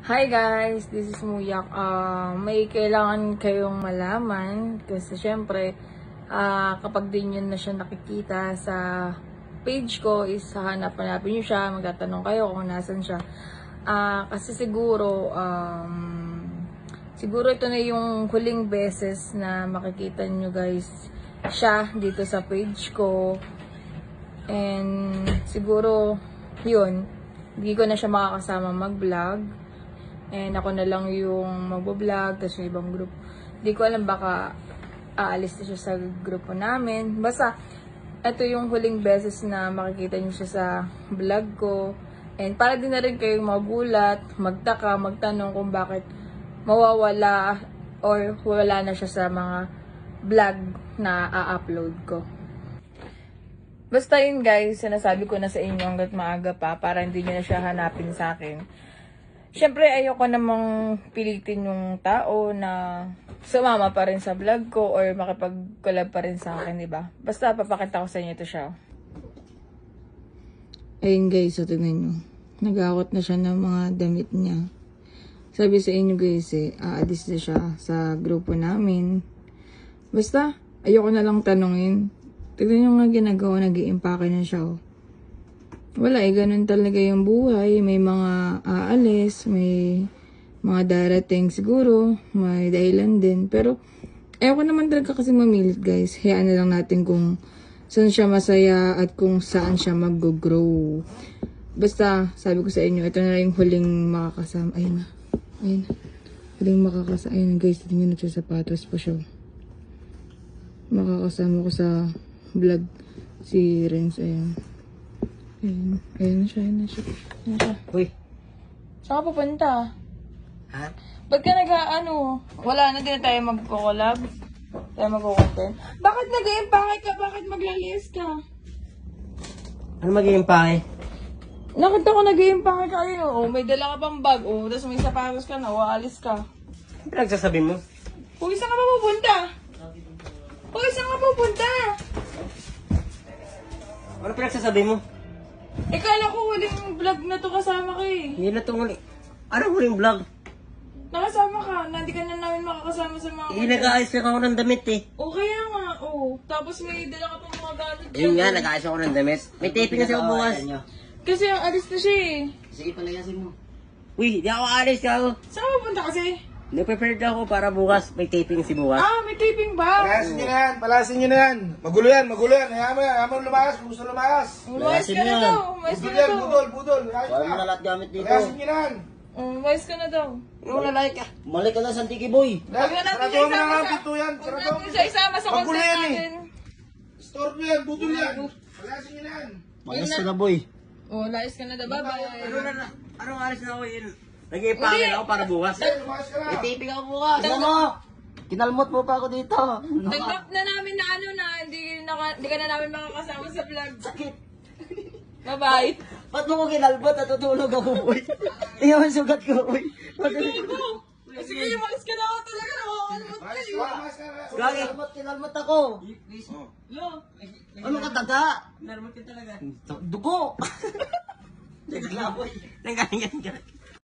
Hi guys, this is Muyak. May kailangan kayong malaman kasi syempre kapag din yun na siya nakikita sa page ko is hanap-hanapin nyo siya, magtatanong kayo kung nasan siya. Kasi siguro ito na yung huling beses na makikita nyo guys siya dito sa page ko. And siguro yun, hindi ko na siya makakasama mag-vlog. And ako na lang yung magbo-vlog, tapos yung ibang group. Hindi ko alam, baka aalis na siya sa grupo namin. Basta, ito yung huling beses na makikita niyo siya sa vlog ko. And para din na rin kayong magulat, magtaka, magtanong kung bakit mawawala or wala na siya sa mga vlog na a-upload ko. Basta yun guys, sinasabi ko na sa inyo hanggat maaga pa para hindi nyo na siya hanapin sa akin. Siyempre, ayoko namang pilitin yung tao na sumama pa rin sa vlog ko or makipag-collab pa rin sa akin, diba? Basta, papakita ko sa inyo ito siya. Ayun guys, so tingnan nyo. Nag-aakot na siya ng mga damit niya. Sabi sa inyo guys, aalis na siya sa grupo namin. Basta, ayoko na lang tanungin. Tignan nyo nga ginagawa, nag-i-impake na siya, oh. Wala, ganun talaga yung buhay. May mga aalis, may mga darating siguro, may dahilan din. Pero, ayoko naman talaga kasi mamilit guys. Hayaan na lang natin kung saan siya masaya at kung saan siya mag-grow. Basta, sabi ko sa inyo, ito na yung huling makakasama. Ayun na. Ayun na. Huling makakasama. Ayun na guys, tingnan nyo sa sapatos po siya. Makakasama ko sa vlog si Renz. Ayun. Ayun na siya, ayun na siya. Uy. Saan ka pupunta? Ha? Ba't ka wala na din tayo magko-collab? Tayo magko-content? Bakit nag-i-impake ka? Bakit maglalis ka? Ano mag-i-impake? Nakita ko nag-i-impake ka yun. Oh, may dala ka pang bag. Oh, tapos may sapatos ka na. Aalis ka. Ano pinagsasabi mo? Kung saan ka pa pupunta? Kung saan ka pupunta? Ano pinagsasabi mo? Kala ko huling vlog na to kasama ka eh. Hindi na itong huling... Ano huling vlog? Nakasama ka. Hindi ka na namin makakasama sa mga... Nag-aayos lang ako ng damit eh. O kaya nga, oh. Tapos may dala ka pang mga gamit dyan. Yun nga, nag-aayos ako ng damit. May taping kasi ako bukas. Kasi ang alis na siya eh. Sige, palayasin mo. Uy, di ako alis ka ako. Saan ka pupunta kasi? Nag-prepared ako para bukas. May taping si bukas. May taping ba? Palasin nyo na yan, palasin nyo na yan. Magulo yan. Hayaan mo lumayas, gusto lumayas. Umayos ka na daw. Umayos ka Budol na yan, daw. budol. Wala mo na lahat gamit dito. Palasin nyo na yan. Umayos ka na daw. Ano lalaki ka? Mali ka na, Santiki boy. Huwag na natin siya Sarado mo na isama nga sa... dito yan. Huwag Sarado natin siya isama sa Magulo content yan eh. natin. Store nyo yan, budol yan. Palasin nyo na yan. Malis ka na boy. Layas ka na daw. Bye-bye. Anong alis na ako yun? Nag-i-impake ako para bukas. Lumayas ka na. May taping ako bukas. Ano mo? Kinalmot mo pa ako dito. Tanggap na namin na hindi ka na namin makakasama sa vlog. Sakit. Bye-bye. Ba't mo ko kinalbot? Natutulog ako, boy. Tingnan mo yung sugat ko, boy. Sige, umalis ka na ako talaga. Nakakalmot kayo. Lumayas ka na. Gagi, kinalmot ako. Ano ka taga? Kinalmot ka talaga. Dugo. Naglaboy. Nanggalingan ka.